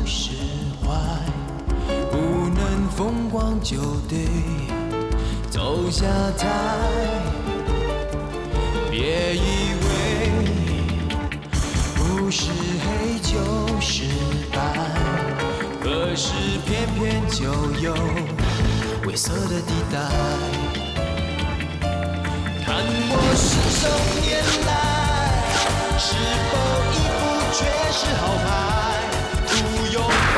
释怀，不能风光就得走下台。别以为不是黑就是白，可是偏偏就有灰色的地带。看我信手拈来，是否一副却是好牌？不用费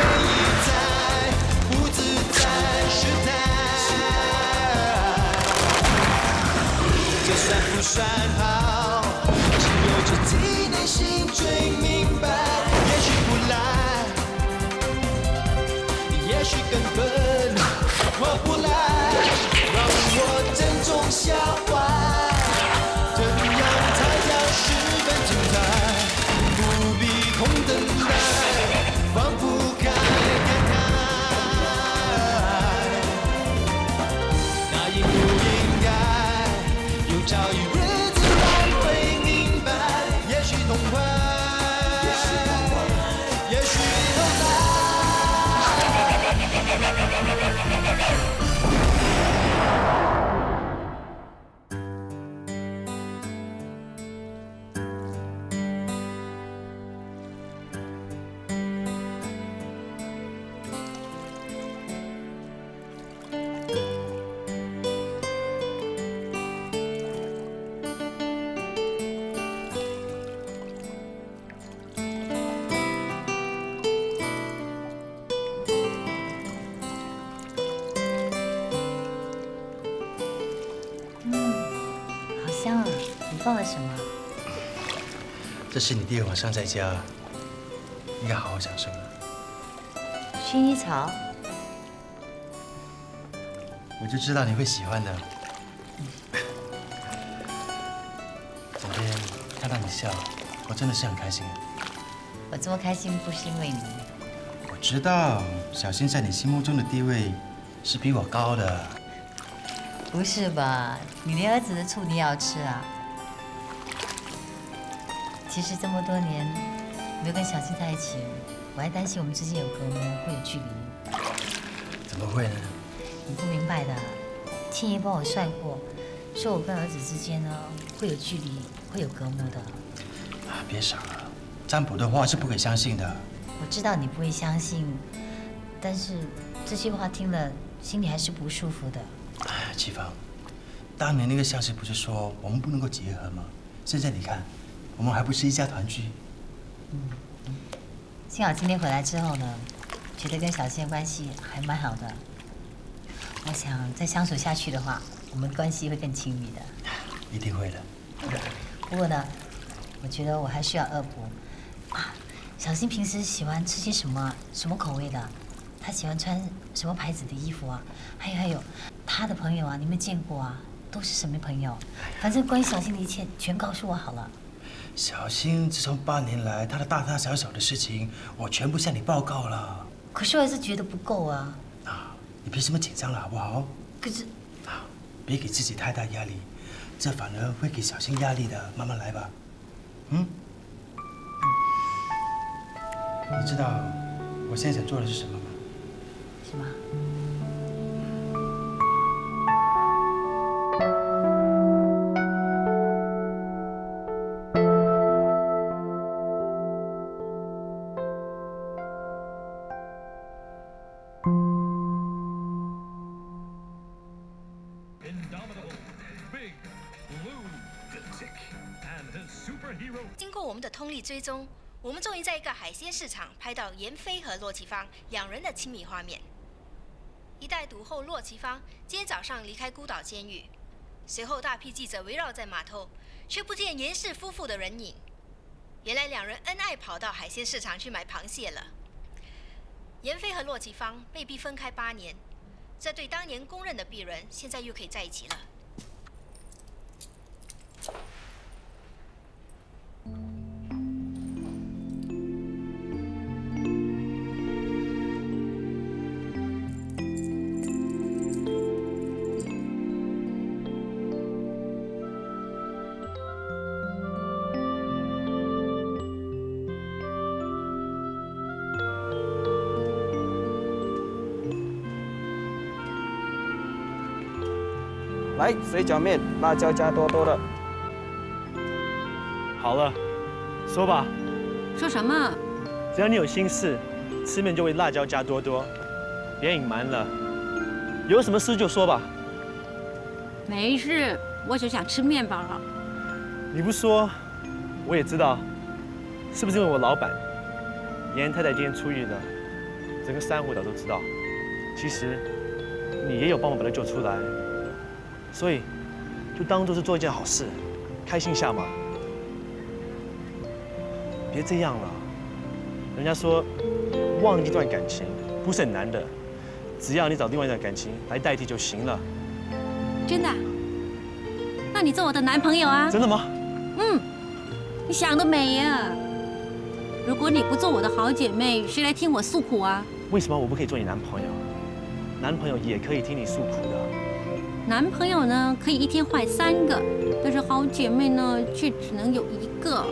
在，不自在失态。就算不算好，只有自己内心最明白。也许不来，也许根本我不来，让我珍重消化。怎样才叫十分精彩？不必空等待，放不开感慨。那应不应该？有朝一日自然会明白。也许痛快，也许后来。好香啊！你放了什么？这是你第二晚上在家，应该好好享受了。薰衣草。我就知道你会喜欢的。整天看到你笑，我真的是很开心。我这么开心不是因为你，我知道小新在你心目中的地位是比我高的。不是吧？你连儿子的醋你也要吃啊？其实这么多年没有跟小新在一起，我还担心我们之间有隔膜，会有距离。怎么会呢？你不明白的，倩爷帮我算过，说我跟儿子之间呢会有距离，会有隔膜的。啊，别傻了，占卜的话是不可以相信的。我知道你不会相信，但是这些话听了心里还是不舒服的。哎，启芳，当年那个相师不是说我们不能够结合吗？现在你看，我们还不是一家团聚？幸好今天回来之后呢，觉得跟小新的关系还蛮好的。我想再相处下去的话，我们关系会更亲密的。一定会的。不过呢，我觉得我还需要恶补啊。小新平时喜欢吃些什么口味的？他喜欢穿什么牌子的衣服啊？还有，他的朋友啊，你们见过啊？都是什么朋友？反正关于小新的一切，全告诉我好了。小新自从8年来，他的大大小小的事情，我全部向你报告了。可是我还是觉得不够啊。你别这么紧张了，好不好？可是，别给自己太大压力，这反而会给小新压力的。慢慢来吧。你知道我现在想做的是什么吗？什么？经过我们的通力追踪，我们终于在一个海鲜市场拍到严飞和骆奇芳2人的亲密画面。一代毒后骆奇芳今天早上离开孤岛监狱，随后大批记者围绕在码头，却不见严氏夫妇的人影。原来2人恩爱跑到海鲜市场去买螃蟹了。严飞和骆奇芳被逼分开8年，这对当年公认的璧人，现在又可以在一起了。来，水饺面，辣椒加多多的。好了，说吧，说什么？只要你有心事，吃面就会辣椒加多多，别隐瞒了。有什么事就说吧。没事，我只想吃面饱了。你不说，我也知道，是不是因为我老板严太太今天出狱了，整个珊瑚岛都知道。其实你也有帮我把她救出来，所以就当做是做一件好事，开心下嘛。别这样了，人家说忘记一段感情不是很难的，只要你找另外一段感情来代替就行了。真的啊？那你做我的男朋友啊？真的吗？嗯，你想得美呀！如果你不做我的好姐妹，谁来听我诉苦啊？为什么我不可以做你男朋友？男朋友也可以听你诉苦的。男朋友呢，可以一天换3个，但是好姐妹呢，却只能有1个。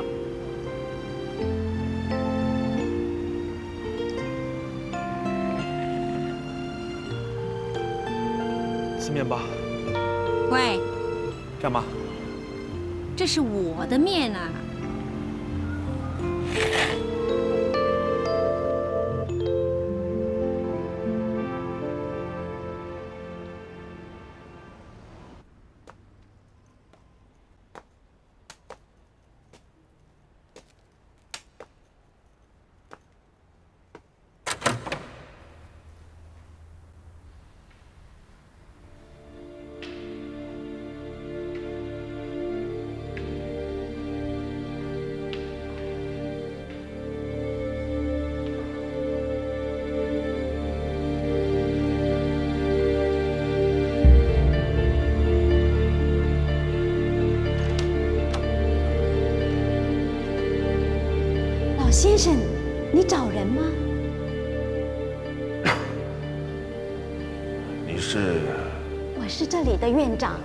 吃面吧。喂，干嘛？这是我的面啊！先生，你找人吗？你是？我是这里的院长。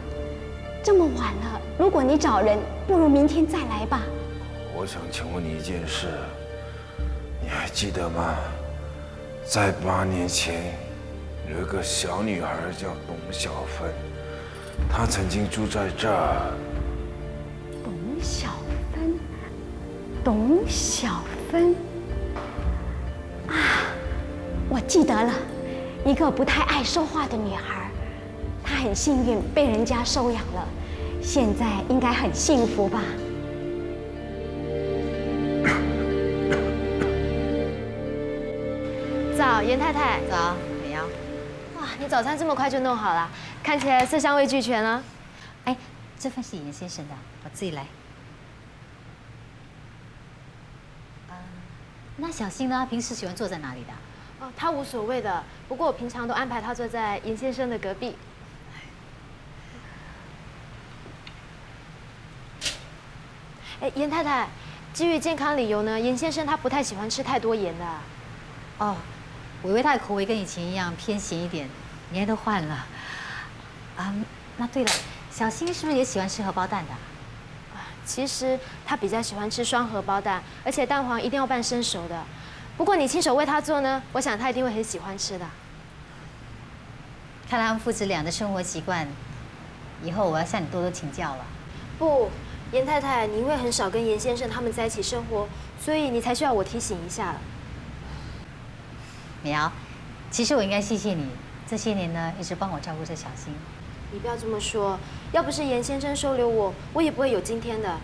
这么晚了，如果你找人，不如明天再来吧。我想请问你一件事，你还记得吗？在8年前，有一个小女孩叫董小芬，她曾经住在这儿。董小芬，董小芬啊，我记得了，一个不太爱说话的女孩，她很幸运被人家收养了，现在应该很幸福吧？早，严太太。早，美瑶。哇，你早餐这么快就弄好了，看起来色香味俱全啊。哎，这份是严先生的，我自己来。那小新呢？平时喜欢坐在哪里的？哦，他无所谓的，不过我平常都安排他坐在严先生的隔壁。哎，严太太，基于健康理由呢，严先生他不太喜欢吃太多盐的。哦，我以为他的口味跟以前一样偏咸一点，年都换了。那对了，小新是不是也喜欢吃荷包蛋的？其实他比较喜欢吃双荷包蛋，而且蛋黄一定要半生熟的。不过你亲手为他做呢，我想他一定会很喜欢吃的。看来他们父子俩的生活习惯，以后我要向你多多请教了。不，严太太，你因为很少跟严先生他们在一起生活，所以你才需要我提醒一下了。美瑶，其实我应该谢谢你，这些年呢一直帮我照顾着小新。你不要这么说，要不是严先生收留我，我也不会有今天的，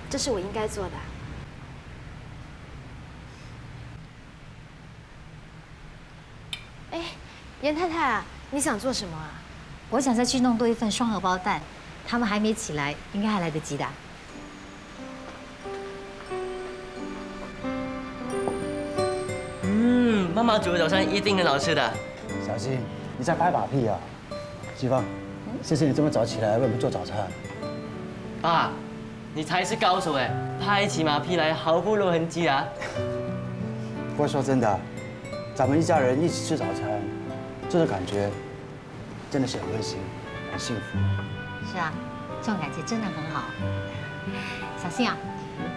这是我应该做的。哎，严太太啊，你想做什么啊？我想再去弄多一份双荷包蛋，他们还没起来，应该还来得及的。妈妈煮的早餐一定很好吃的。小新，你在拍马屁啊？媳妇，谢谢你这么早起来为我们做早餐。爸，你才是高手哎，拍起马屁来毫不露痕迹啊。不过说真的，咱们一家人一起吃早餐，这种感觉真的是很温馨、很幸福。是啊，这种感觉真的很好。小新啊，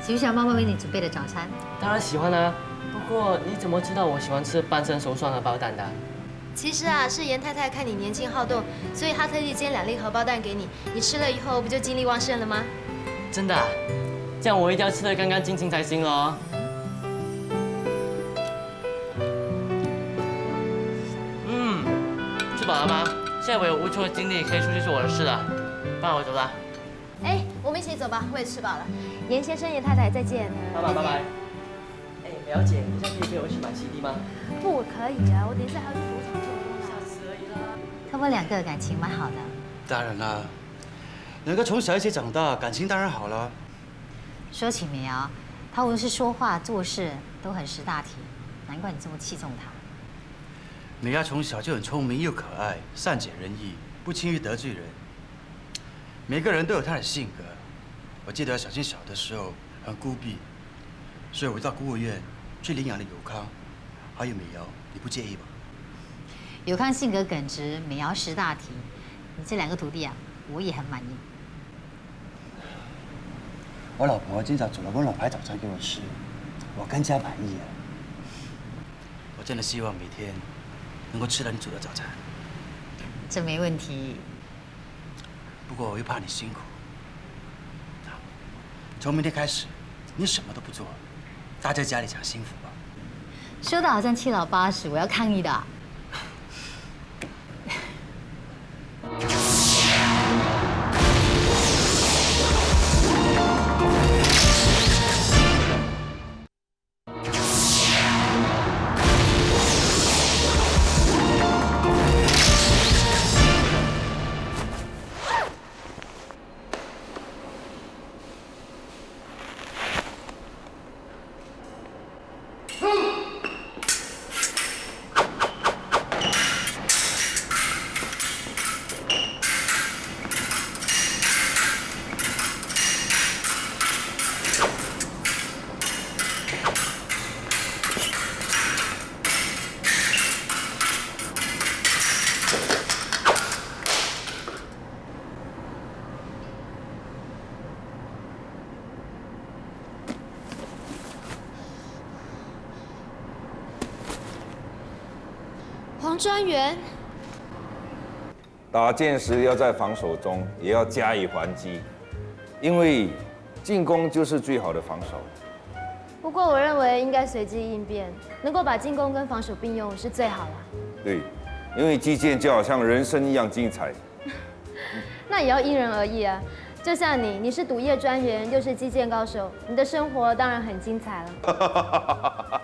喜不喜欢妈妈为你准备的早餐？当然喜欢啦。不过你怎么知道我喜欢吃半生熟双荷包蛋的？其实啊，是严太太看你年轻好动，所以她特地煎2粒荷包蛋给你，你吃了以后不就精力旺盛了吗？真的啊？这样我一定要吃得干干净净才行喽。吃饱了吗？现在我有无穷的精力可以出去做我的事了，不然我走了。哎，我们一起走吧，我也吃饱了。严先生、严太太，再见。拜拜拜拜。哎，表姐，你现在可以陪我去买 CD 吗？不可以啊，我等一下还要去赌场做工。下次而已啦。他们2个感情蛮好的。当然啦，能够从小一起长大，感情当然好了。说起美瑶，她无论是说话做事都很识大体，难怪你这么器重她。美亚从小就很聪明又可爱，善解人意，不轻易得罪人。每个人都有他的性格。我记得小静小的时候很孤僻，所以我到孤儿院去领养了有康，还有美瑶，你不介意吧？有康性格耿直，美瑶识大体，你这2个徒弟啊，我也很满意。我老婆今早煮了温暖排早餐给我吃，我更加满意了。我真的希望每天能够吃到你煮的早餐。这没问题。不过我又怕你辛苦。从明天开始，你什么都不做，待在家里享幸福吧。说的好像7老8十，我要抗议的。黄专员，打箭时要在防守中也要加以还击，因为进攻就是最好的防守。不过我认为应该随机应变，能够把进攻跟防守并用是最好了。对，因为击剑就好像人生一样精彩。那也要因人而异啊。就像你是赌业专员，又是击剑高手，你的生活当然很精彩了。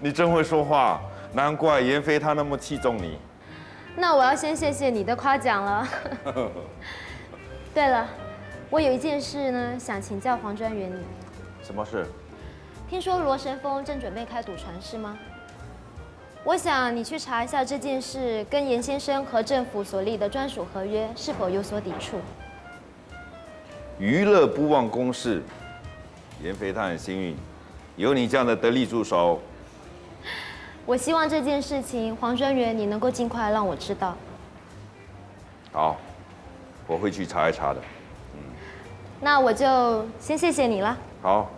你真会说话，难怪严飞他那么器重你。那我要先谢谢你的夸奖了。对了，我有一件事呢，想请教黄专员你。什么事？听说罗神峰正准备开赌船，是吗？我想你去查一下这件事跟严先生和政府所立的专属合约是否有所抵触。娱乐不忘公事，严飞他很幸运，有你这样的得力助手。我希望这件事情，黄专员你能够尽快让我知道。好，我会去查一查的。那我就先谢谢你了。好。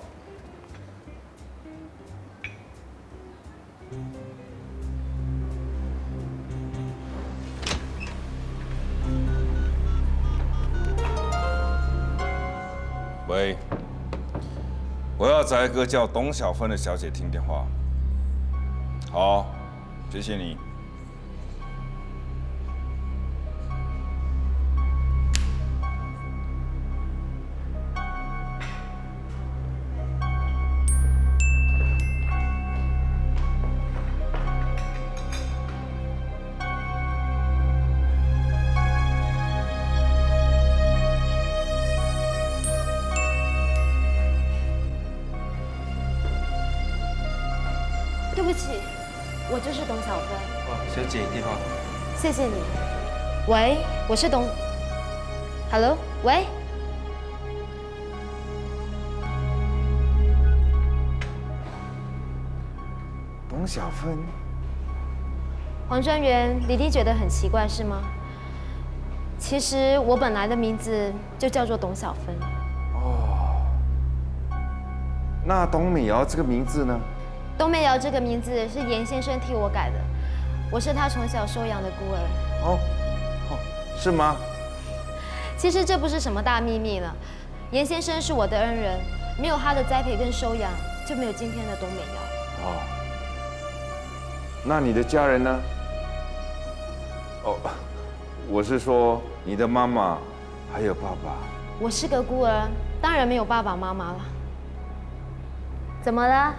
喂，我要找一个叫董小芬的小姐听电话。好，谢谢你。对不起，我就是董小芬。小姐电话。谢谢你。喂，我是董。Hello， 喂。董小芬。黄专员，你一定觉得很奇怪是吗？其实我本来的名字就叫做董小芬。哦。那董美瑶这个名字呢？董美瑶这个名字是严先生替我改的。我是他从小收养的孤儿。哦，是吗？其实这不是什么大秘密了。严先生是我的恩人，没有他的栽培跟收养，就没有今天的董美瑶。哦，那你的家人呢？哦，我是说你的妈妈还有爸爸。我是个孤儿，当然没有爸爸妈妈了。怎么了？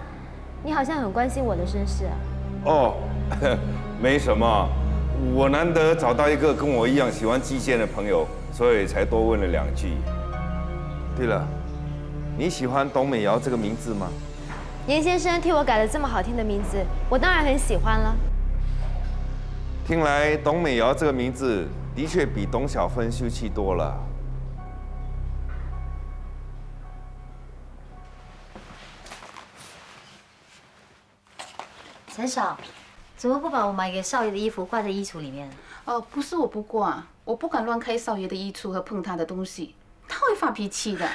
你好像很关心我的身世啊。哦，没什么，我难得找到一个跟我一样喜欢击剑的朋友，所以才多问了2句。对了，你喜欢董美瑶这个名字吗？严先生替我改了这么好听的名字，我当然很喜欢了。听来董美瑶这个名字的确比董小芬秀气多了。陈嫂，怎么不把我买给少爷的衣服挂在衣橱里面？哦，不是我不挂，我不敢乱开少爷的衣橱和碰他的东西，他会发脾气的。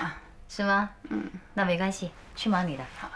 是吗？嗯，那没关系，去忙你的。好。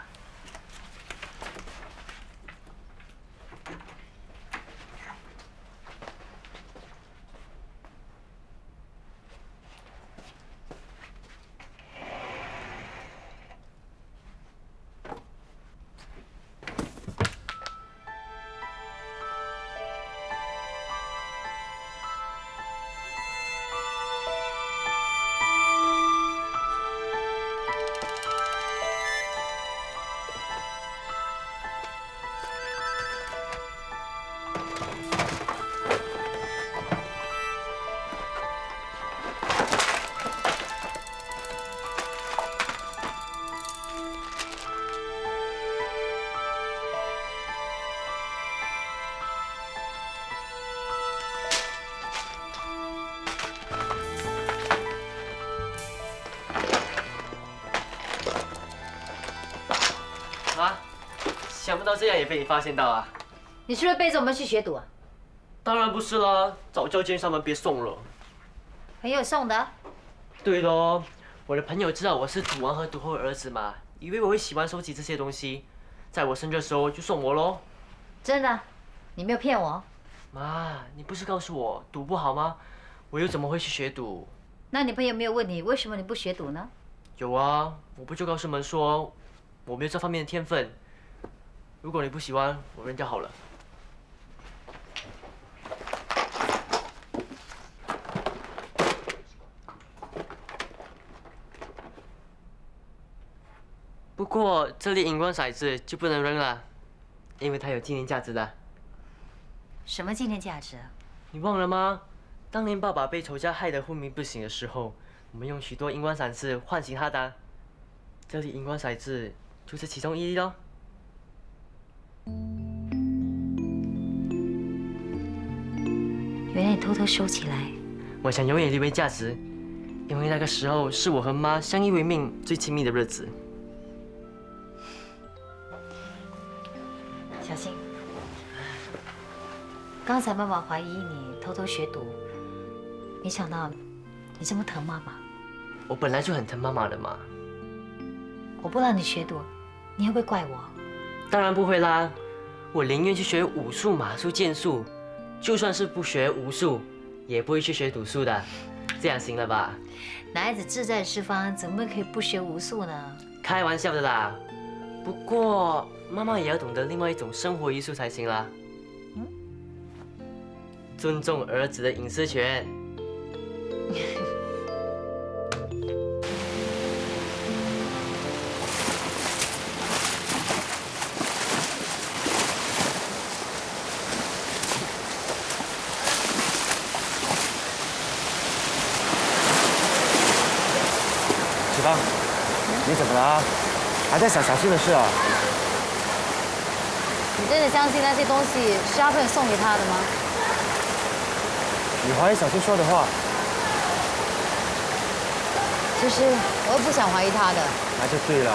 想不到这样也被你发现到啊！你是不是背着我们去学赌啊？当然不是啦，早就叫上门别送了。朋友送的？对咯，我的朋友知道我是赌王和赌后的儿子嘛，以为我会喜欢收集这些东西，在我生日的时候就送我咯。真的？你没有骗我？妈，你不是告诉我赌不好吗？我又怎么会去学赌？那你朋友没有问你为什么你不学赌呢？有啊，我不就告诉你们说我没有这方面的天分。如果你不喜欢，我扔掉好了。不过这粒荧光骰子就不能扔了，因为它有纪念价值的。什么纪念价值？你忘了吗？当年爸爸被仇家害得昏迷不醒的时候，我们用许多荧光骰子唤醒他的。这粒荧光骰子就是其中一粒咯。原来你偷偷收起来。我想永远留为价值，因为那个时候是我和妈相依为命最亲密的日子。小新，刚才妈妈怀疑你偷偷学赌，没想到你这么疼妈妈。我本来就很疼妈妈的嘛。我不让你学赌，你会不会怪我？当然不会啦，我宁愿去学武术、马术、剑术，就算是不学武术，也不会去学赌术的。这样行了吧？男孩子志在四方，怎么可以不学武术呢？开玩笑的啦。不过妈妈也要懂得另外一种生活艺术才行啦。尊重儿子的隐私权。启芳，你怎么了啊？还在想小新的事啊？你真的相信那些东西是阿朋友送给他的吗？你怀疑小新说的话？其实我又不想怀疑他的。那就对了。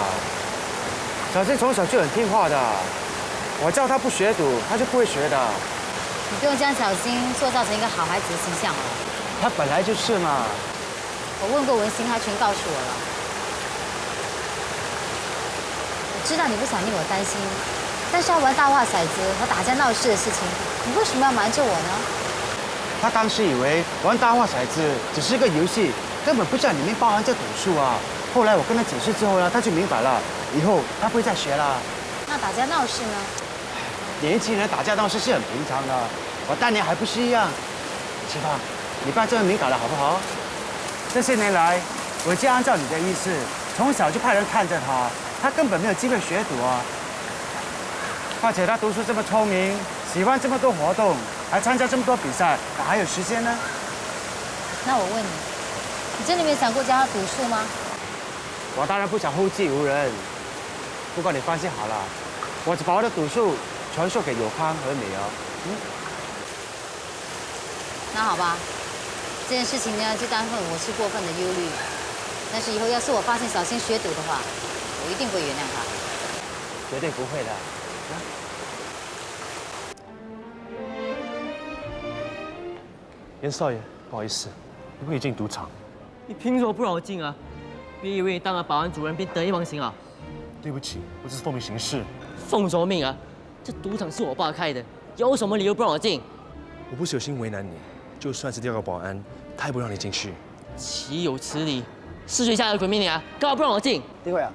小新从小就很听话的，我叫他不学赌，他就不会学的。你不用将小新塑造成一个好孩子的形象了。他本来就是嘛。我问过文心，他全告诉我了。我知道你不想令我担心，但是要玩大话骰子和打架闹事的事情，你为什么要瞒着我呢？他当时以为玩大话骰子只是个游戏，根本不知道里面包含着赌术啊。后来我跟他解释之后呢，他就明白了，以后他不会再学了。那打架闹事呢？年轻人打架闹事是很平常的，我当年还不是一样。启芳，你不要这么敏感了好不好？这些年来，我就按照你的意思，从小就派人看着他，他根本没有机会学赌啊。况且他读书这么聪明，喜欢这么多活动，还参加这么多比赛，哪还有时间呢？那我问你，你真的没有想过教他赌术吗？我当然不想后继无人，不过你放心好了，我只把我的赌术传授给有康和美瑶。那好吧，这件事情呢，就当份我是过分的忧虑。但是以后要是我发现小新学赌的话，我一定不会原谅他。绝对不会的。严少爷，不好意思，不可以进赌场。你凭什么不让我进啊？别以为你当了保安主任便得意忘形啊！对不起，我只是奉命行事。奉什么命啊？这赌场是我爸开的，有什么理由不让我进？我不是有心为难你，就算是调个保安，他也不让你进去。岂有此理！是谁下的鬼命令啊？干嘛不让我进？丁伟啊，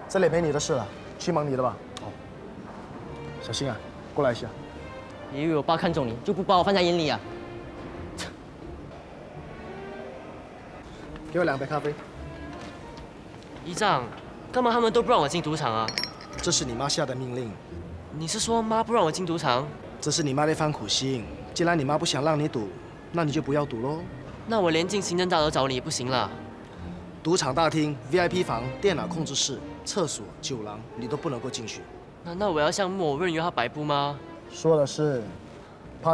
这里没你的事了，去忙你的吧。哦。小新啊，过来一下。你以为我爸看中你就不把我放在眼里啊？给我2杯咖啡。姨丈，干嘛他们都不让我进赌场啊？这是你妈下的命令。你是说妈不让我进赌场？这是你妈的一番苦心。既然你妈不想让你赌，那你就不要赌喽。那我连进行政大楼找你也不行啦。赌场大厅、VIP 房、电脑控制室、厕所、酒廊，你都不能够进去。难道我要像木偶任由他摆布吗？说的是，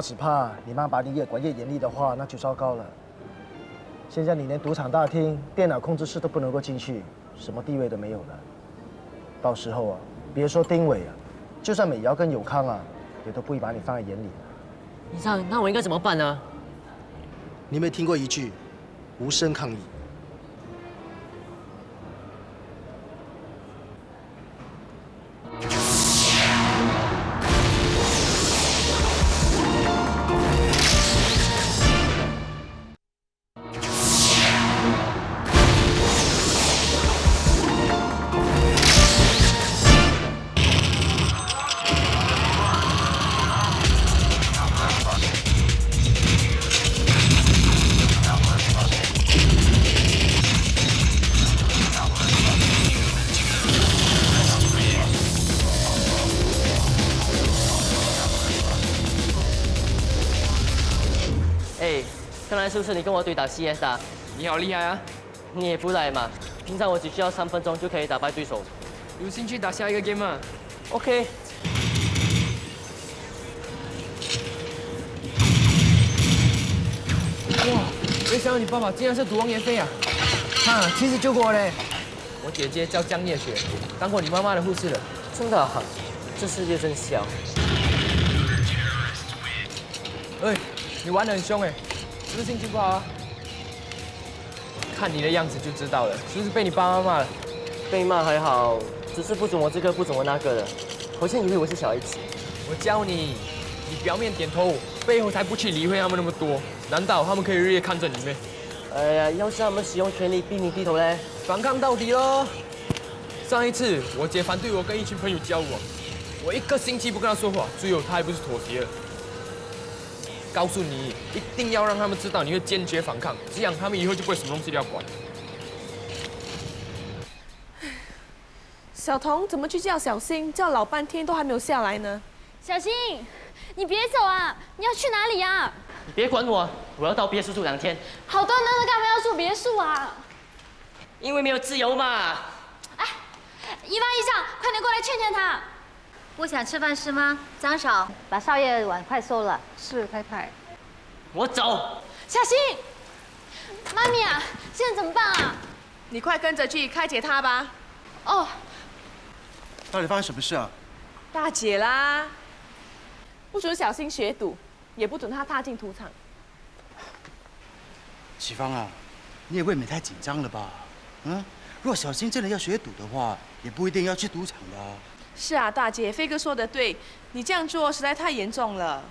只怕你妈把你越管越严厉的话，那就糟糕了。现在你连赌场大厅、电脑控制室都不能够进去，什么地位都没有了。到时候啊，别说丁伟啊，就算美瑶跟有康啊，也都不会把你放在眼里的。姨丈，那我应该怎么办呢？你没听过一句“无声抗议”？刚才是不是你跟我对打 CS 啊？你好厉害啊！你也不赖嘛。平常我只需要3分钟就可以打败对手。有兴趣打下一个 game 吗 ？OK。哇！没想到你爸爸竟然是赌王严飞啊！啊，其实救过我嘞。我姐姐叫江夜雪，当过你妈妈的护士了。真的啊？这世界真小。哎，你玩得很凶哎，是不是心情不好啊？看你的样子就知道了，是不是被你爸妈骂了？被骂还好，只是不准我这个，不准我那个的，好像以为我是小孩子。我教你，你表面点头，背后才不去理会他们那么多。难道他们可以日夜看着你咩？哎呀，要是他们使用权力逼你低头嘞，反抗到底咯！上一次我姐反对我跟一群朋友交往，我1个星期不跟她说话，最后她还不是妥协了。告诉你，一定要让他们知道你会坚决反抗，这样他们以后就不会什么东西都要管。小童怎么去叫小新？叫老半天都还没有下来呢。小新，你别走啊！你要去哪里呀？你别管我，我要到别墅住2天。好端端的干嘛要住别墅啊？因为没有自由嘛。哎，一方一丈，快点过来劝劝他。不想吃饭是吗？张嫂，把少爷的碗筷收了。是太太。我走。小新，妈咪啊，现在怎么办啊？你快跟着去开解他吧。哦。到底发生什么事啊？大姐啦，不准小新学赌，也不准他踏进赌场。启芳啊，你也未免太紧张了吧？嗯，如果小新真的要学赌的话，也不一定要去赌场的啊。是啊，大姐，飞哥说的对，你这样做实在太严重了。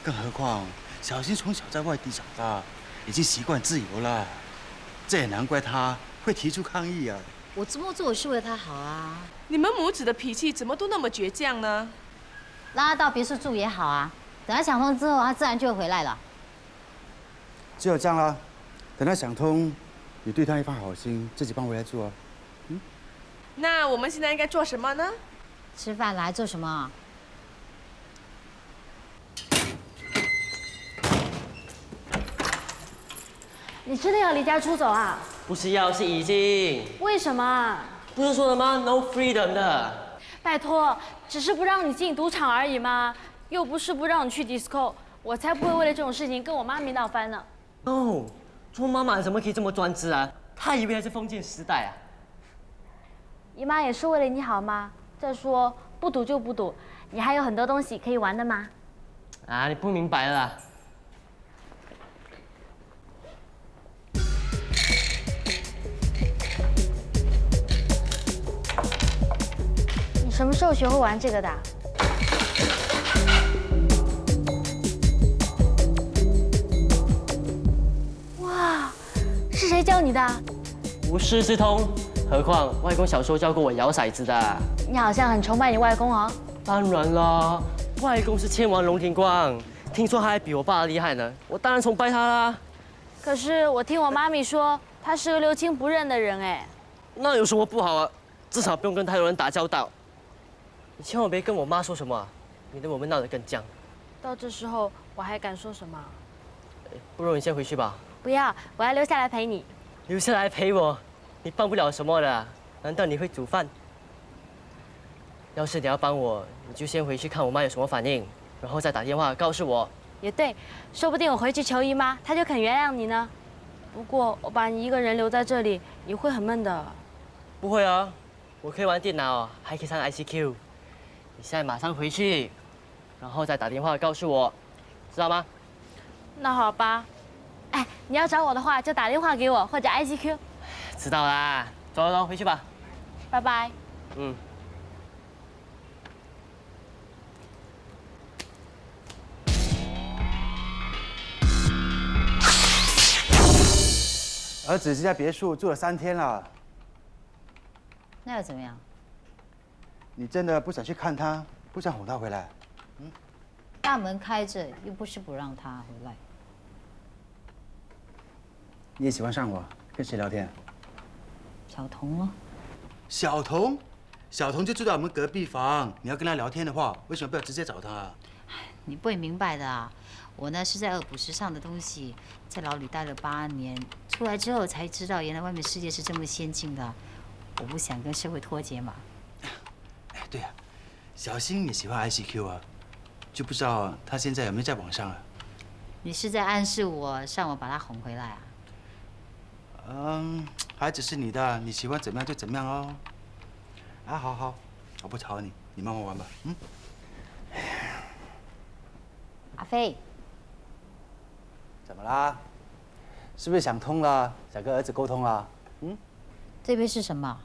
更何况小新从小在外地长大，已经习惯自由了，这也难怪他会提出抗议啊。我这么做是为了他好啊。你们母子的脾气怎么都那么倔强呢？让他到别墅住也好啊，等他想通之后，他自然就会回来了。只有这样啦，等他想通，你对他一番好心，自己搬回来住啊。那我们现在应该做什么呢？吃饭来做什么？你真的要离家出走啊？不是要，是已经。为什么？不是说了吗 ？No freedom 的。拜托，只是不让你进赌场而已嘛，又不是不让你去 disco， 我才不会为了这种事情跟我妈咪闹翻呢。哦，做妈妈怎么可以这么专制啊？她以为还是封建时代啊？姨妈也是为了你好吗？再说不赌就不赌，你还有很多东西可以玩的嘛。啊，你不明白了啦。你什么时候学会玩这个的？哇，是谁教你的？无师自通，何况外公小时候教过我摇骰子的。你好像很崇拜你外公哦。当然啦，外公是千王龙庭光，听说他还比我爸厉害呢，我当然崇拜他啦。可是我听我妈咪说，他是个六亲不认的人哎。那有什么不好啊？至少不用跟太多人打交道。你千万别跟我妈说什么，免得我们闹得更僵。到这时候我还敢说什么？不如你先回去吧。不要，我要留下来陪你。留下来陪我，你帮不了什么的。难道你会煮饭？要是你要帮我，你就先回去看我妈有什么反应，然后再打电话告诉我。也对，说不定我回去求姨妈，她就肯原谅你呢。不过我把你一个人留在这里，你会很闷的。不会啊，我可以玩电脑，还可以上 ICQ。你现在马上回去，然后再打电话告诉我，知道吗？那好吧。哎，你要找我的话，就打电话给我或者 ICQ。知道啦，走走，回去吧。拜拜。嗯。儿子已经在别墅住了3天了。那又怎么样？你真的不想去看他，不想哄他回来？大门开着，又不是不让他回来。你也喜欢上我？跟谁聊天？小童咯。小童？小童就住在我们隔壁房。你要跟他聊天的话，为什么不要直接找他？你不会明白的啊。我呢是在恶补时尚的东西，在牢里待了8年，出来之后才知道，原来外面世界是这么先进的。我不想跟社会脱节嘛。哎，对啊，小新也喜欢 ICQ 啊，就不知道他现在有没有在网上啊？你是在暗示我上网把他哄回来啊？孩子是你的，你喜欢怎么样就怎么样哦。啊，好好，我不吵你，你慢慢玩吧。阿飞。怎么啦？是不是想通了？想跟儿子沟通了？这杯是什么？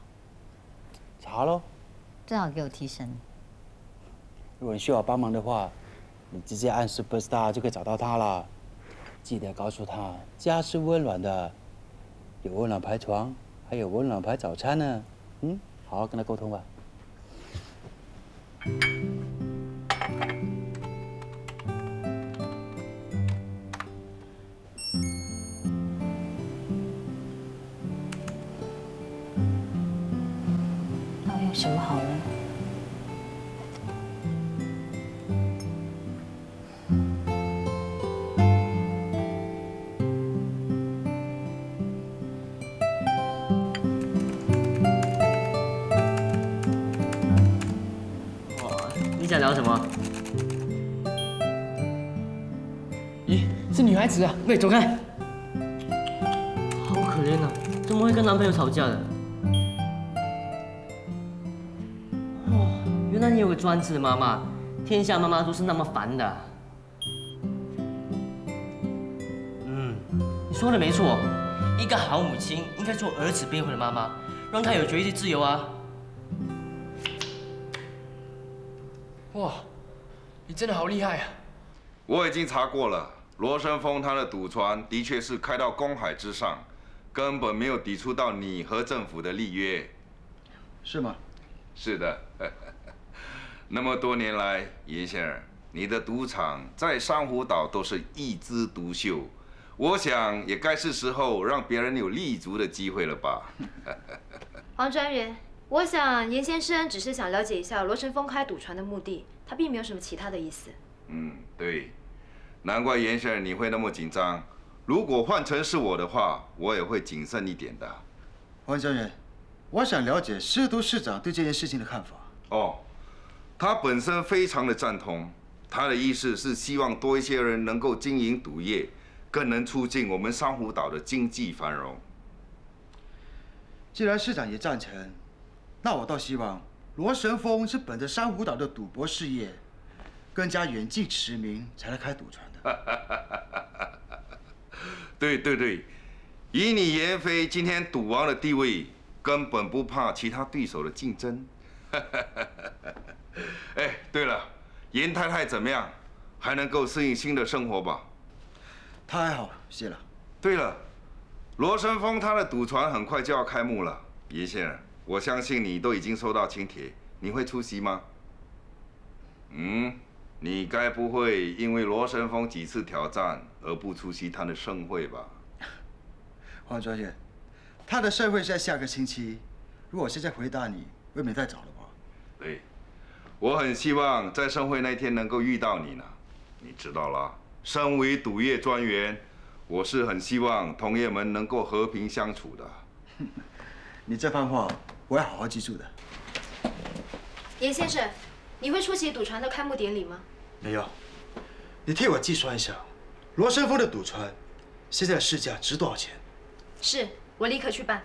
茶喽。正好给我提神。如果你需要我帮忙的话，你直接按 Superstar 就可以找到他了。记得告诉他，家是温暖的，有温暖牌床，还有温暖牌早餐呢。好好跟他沟通吧。有什么好呢？你想聊什么？咦，是女孩子啊！喂，走开！好可怜啊，怎么会跟男朋友吵架的？原来你有个专制的妈妈，天下妈妈都是那么烦的。你说的没错，一个好母亲应该做儿子辩护的妈妈，让他有决定自由啊。哇，你真的好厉害啊！我已经查过了，罗生峰他的赌船的确是开到公海之上，根本没有抵触到你和政府的立约。是吗？是的。那么多年来，严先生，你的赌场在珊瑚岛都是一枝独秀，我想也该是时候让别人有立足的机会了吧？黄专员，我想严先生只是想了解一下罗成峰开赌船的目的，他并没有什么其他的意思。对，难怪严先生你会那么紧张。如果换成是我的话，我也会谨慎一点的。黄专员，我想了解师都市长对这件事情的看法。哦，他本身非常的赞同，他的意思是希望多一些人能够经营赌业，更能促进我们珊瑚岛的经济繁荣。既然市长也赞成，那我倒希望罗神峰是本着珊瑚岛的赌博事业更加远近驰名才来开赌船的。对，以你严飞今天赌王的地位，根本不怕其他对手的竞争。哎，对了，严太太怎么样？还能够适应新的生活吧？她还好，谢了。对了，罗生峰他的赌船很快就要开幕了，严先生，我相信你都已经收到请帖，你会出席吗？你该不会因为罗生峰几次挑战而不出席他的盛会吧？黄专员，他的盛会是在下个星期，如果我现在回答你，未免太早了吧？对，我很希望在盛会那天能够遇到你呢。你知道啦，身为赌业专员，我是很希望同业们能够和平相处的。你这番话我会好好记住的。严先生，你会出席赌船的开幕典礼吗？没有，你替我计算一下，罗生峰的赌船现在的市价值多少钱？是，我立刻去办。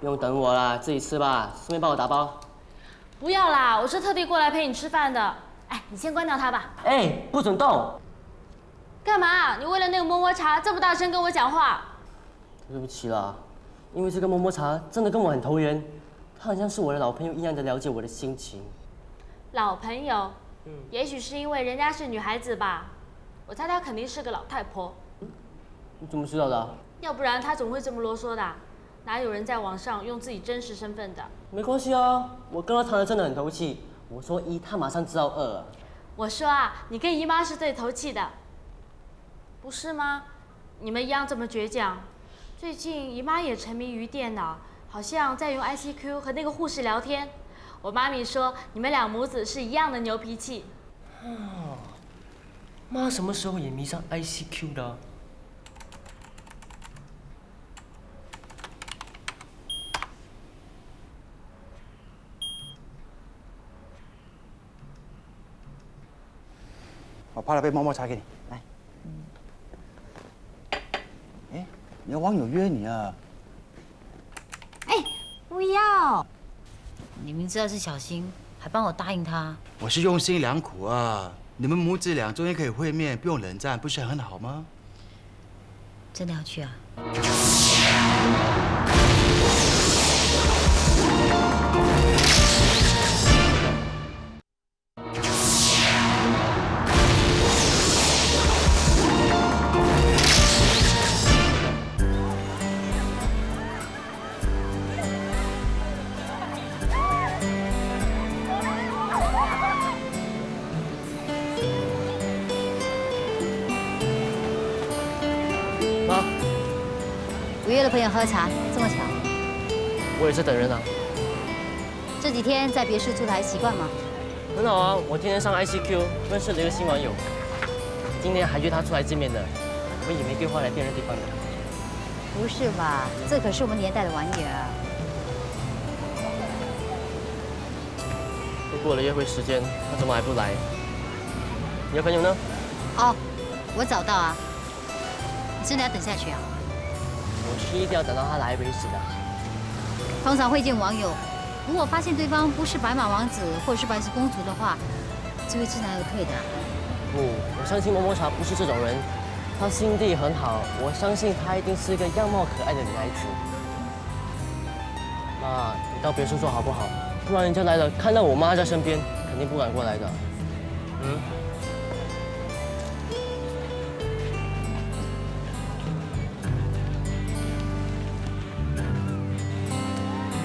不用等我啦，自己吃吧，顺便帮我打包。不要啦，我是特地过来陪你吃饭的。哎，你先关掉它吧。哎，不准动！干嘛？你为了那个摸摸茶这么大声跟我讲话？对不起啦，因为这个摸摸茶真的跟我很投缘，他很像是我的老朋友一样的了解我的心情。老朋友，也许是因为人家是女孩子吧。我猜她肯定是个老太婆。你怎么知道的啊？要不然她怎么会这么啰嗦的啊？哪有人在网上用自己真实身份的？没关系啊，我跟他谈的真的很投气。我说一，他马上知道二啊。我说啊，你跟姨妈是最投气的，不是吗？你们一样这么倔强。最近姨妈也沉迷于电脑，好像在用 ICQ 和那个护士聊天。我妈咪说你们两母子是一样的牛脾气。哦，妈什么时候也迷上 ICQ 的啊？我泡了杯摸摸茶给你，来。哎，你的网友约你啊？哎，不要！你明知道是小新，还帮我答应他。我是用心良苦啊！你们母子俩终于可以会面，不用冷战，不是很好吗？真的要去啊？我约了朋友喝茶，这么巧。我也是等人啊。这几天在别墅住的还习惯吗？很好啊，我天天上 ICQ 认识了一个新网友，今天还约他出来见面的，我也没规划来辨认对方的。不是吧？这可是我们年代的玩意儿。都过了约会时间，他怎么还不来？你的朋友呢？哦，我找到啊。你真的要等下去啊？我是一定要等到他来为止的。通常会见网友，如果发现对方不是白马王子或者是白雪公主的话，就会知难而退的。不，我相信摸摸茶不是这种人，她心地很好，我相信她一定是一个样貌可爱的女孩子。妈，你到别墅坐好不好？不然人家来了，看到我妈在身边，肯定不敢过来的。嗯。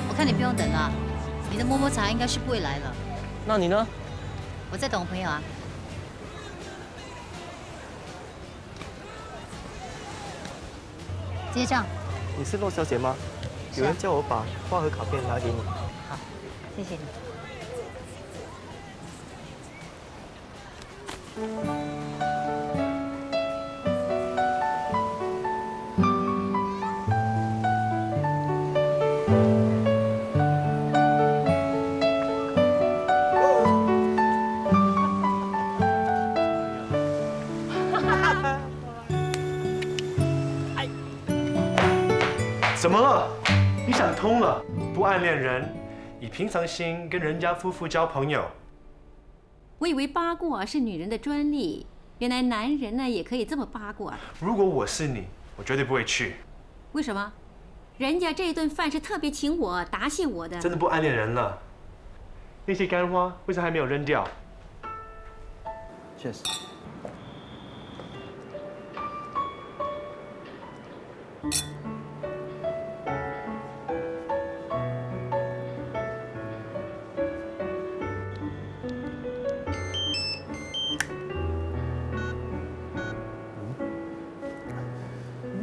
我看你不用等了，你的摸摸茶应该是不会来了。那你呢？我在等我朋友啊。结账。你是骆小姐吗？有人叫我把花和卡片拿给你。好，谢谢你。怎么了？你想通了？不暗恋人，以平常心跟人家夫妇交朋友。我以为八卦是女人的专利，原来男人呢也可以这么八卦。如果我是你，我绝对不会去。为什么？人家这顿饭是特别请我答谢我的。真的不暗恋人了。那些干花为什么还没有扔掉？确实。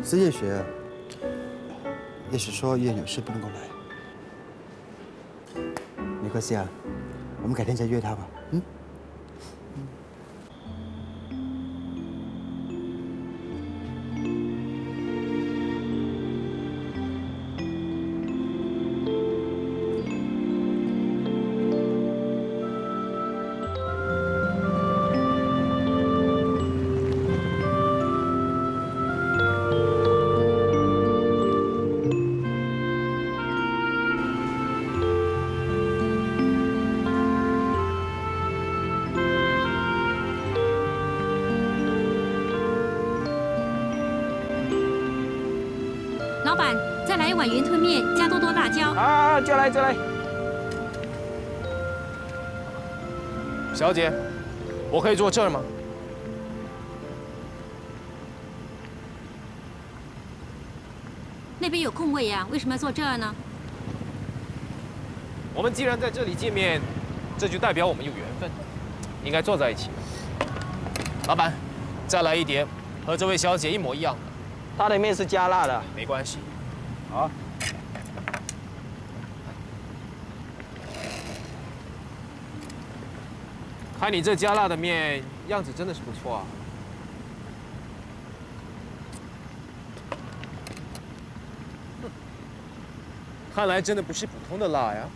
是叶雪，也许说叶有事不能够来，没关系啊，我们改天再约他吧。嗯。老板，再来一碗云吞面，加多多辣椒。啊，就来就来。小姐，我可以坐这儿吗？那边有空位呀，为什么要坐这儿呢？我们既然在这里见面，这就代表我们有缘分，应该坐在一起。老板，再来一碟和这位小姐一模一样的。她的面是加辣的。没关系。好。看你这加辣的面样子真的是不错啊。看来真的不是普通的辣呀。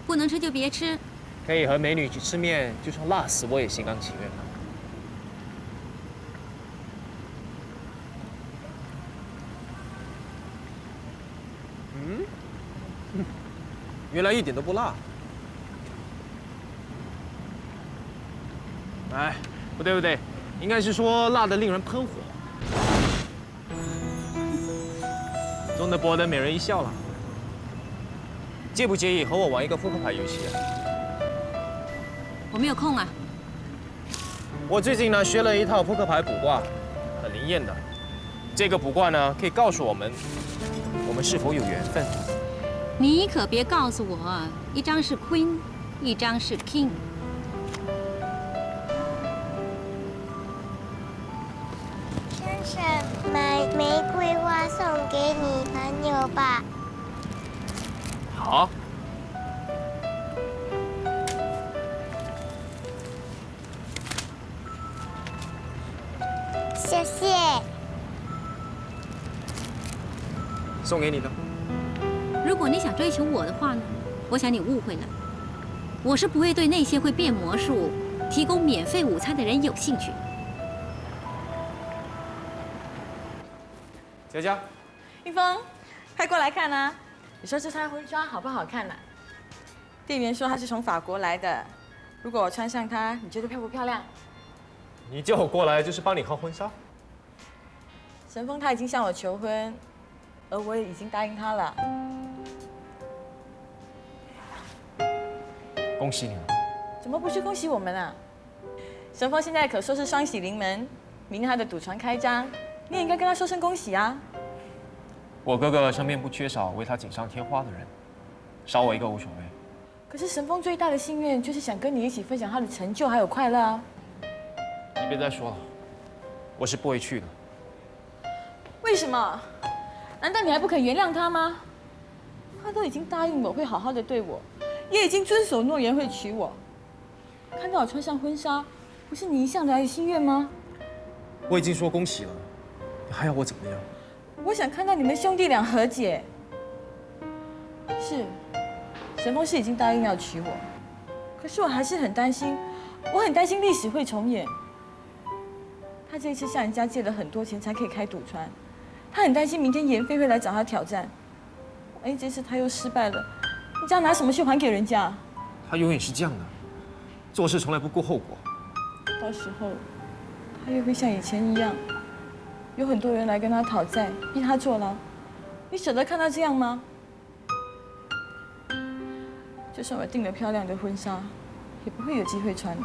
不能吃就别吃。可以和美女一起吃面，就算辣死我也心甘情愿。原来一点都不辣。哎，不对不对，应该是说辣得令人喷火。终得博得美人一笑了。介不介意和我玩一个扑克牌游戏啊？我没有空啊。我最近呢学了一套扑克牌卜卦，很灵验的。这个卜卦呢可以告诉我们是否有缘分。你可别告诉我，一张是 Queen， 一张是 King。先生，买玫瑰花送给你朋友吧。好。谢谢。送给你的。如果你想追求我的话呢，我想你误会了。我是不会对那些会变魔术、提供免费午餐的人有兴趣。佳佳，一峰，快过来看啊！你说这套婚纱好不好看呢？店员说它是从法国来的，如果我穿上它，你觉得漂不漂亮？你叫我过来就是帮你看婚纱。神风他已经向我求婚，而我也已经答应他了。恭喜你了。怎么不是恭喜我们啊？神风现在可说是双喜临门，明天他的赌船开张，你也应该跟他说声恭喜啊。我哥哥身边不缺少为他锦上添花的人，少我一个无所谓。可是神风最大的心愿就是想跟你一起分享他的成就还有快乐啊。你别再说了，我是不会去的。为什么？难道你还不肯原谅他吗？他都已经答应我会好好的对我，也已经遵守诺言会娶我。看到我穿上婚纱，不是你一向来的心愿吗？我已经说恭喜了，你还要我怎么样？我想看到你们兄弟俩和解。是，神风是已经答应要娶我，可是我还是很担心，我很担心历史会重演。他这一次向人家借了很多钱才可以开赌船，他很担心明天严飞会来找他挑战。哎，这次他又失败了，你这样拿什么去还给人家？他永远是这样的，做事从来不顾后果。到时候，他又会像以前一样，有很多人来跟他讨债，逼他坐牢。你舍得看他这样吗？就算我订了漂亮的婚纱，也不会有机会穿的。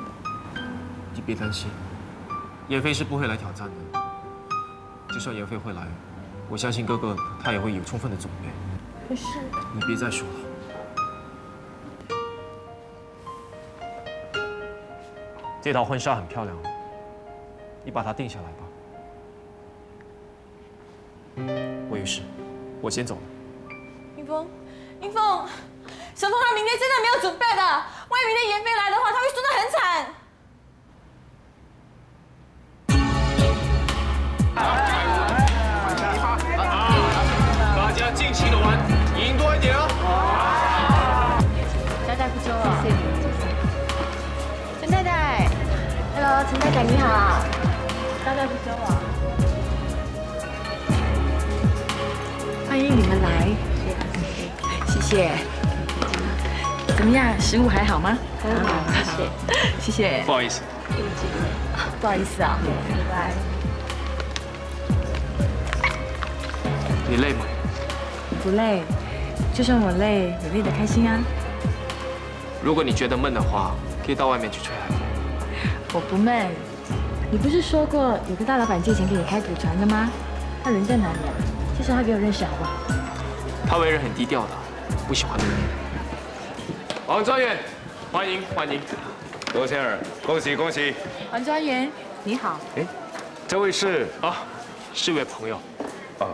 你别担心，严飞是不会来挑战的。就算严飞会来，我相信哥哥他也会有充分的准备。可是，你别再说了。这套婚纱很漂亮，你把它定下来吧。我有事，我先走了。英峰，英峰，神风他明天真的没有准备的，万一明天严飞来的话，他会输得很惨。大家尽情的玩，赢多一点哦。太太不周啊，谢谢你，陈太太 ，Hello， 陈太太你好，大太不周啊，欢迎你们来，谢谢。怎么样，食物还好吗？很好，谢谢，谢谢。不好意思，不好意思啊，拜拜。你累吗？不累，就算我累，也累得开心啊。如果你觉得闷的话，可以到外面去吹海风。我不闷。你不是说过有个大老板借钱给你开赌船的吗？他人在哪里啊？介绍他给我认识好不好？他为人很低调的，不喜欢露面。王专员，欢迎欢迎。罗先生，恭喜恭喜！王专员，你好。哎，这位是啊，是位朋友。哦。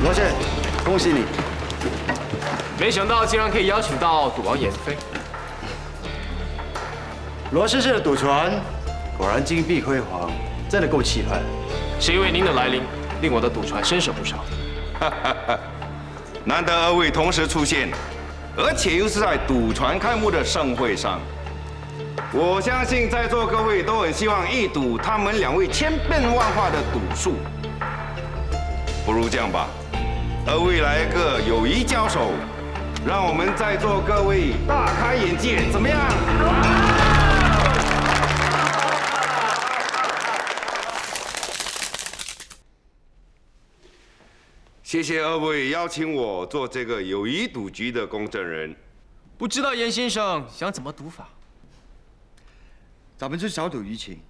罗先，恭喜你！没想到竟然可以邀请到赌王严飞。罗先生的赌船果然金碧辉煌，真的够气派。是因为您的来临，令我的赌船生色不少。难得二位同时出现，而且又是在赌船开幕的盛会上。我相信在座各位都很希望一睹他们两位千变万化的赌术。不如这样吧，二位来一个友谊交手，让我们在座各位大开眼界，怎么样？谢谢二位邀请我做这个友谊赌局的公证人。不知道严先生想怎么赌法？咱们就小赌怡情，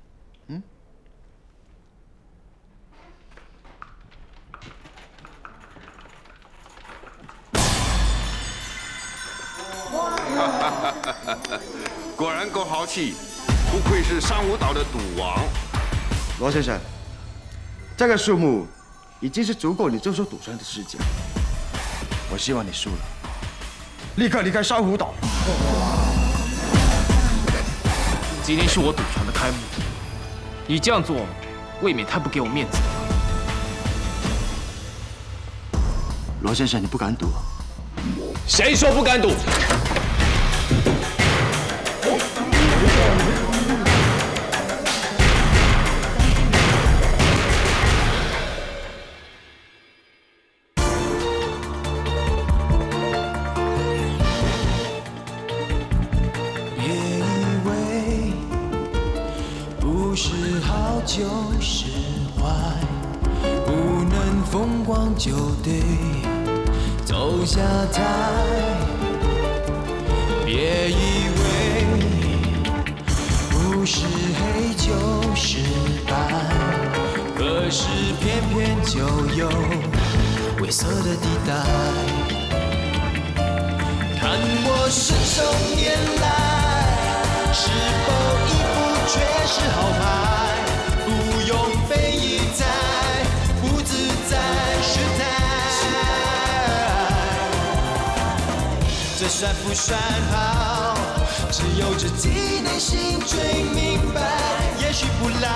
果然够豪气，不愧是珊瑚岛的赌王。罗先生，这个数目已经是足够你接受赌船的时间。我希望你输了，立刻离开珊瑚岛。今天是我赌船的开幕，你这样做未免太不给我面子了。罗先生，你不敢赌？谁说不敢赌？也以为不是就得走下台。别以为不是黑就是白，可是偏偏就有灰色的地带。看我信手拈来，是否一副却是好牌？不用费一猜，不自在失态。这算不算好？只有自己内心最明白。也许不来，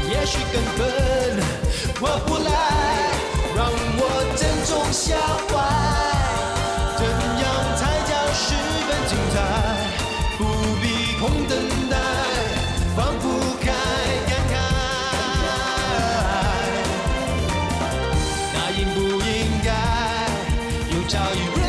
也许根本划不来，让我珍重下怀。怎样才叫十分精彩？不必空等待，放不开感慨。那应不应该有朝一日？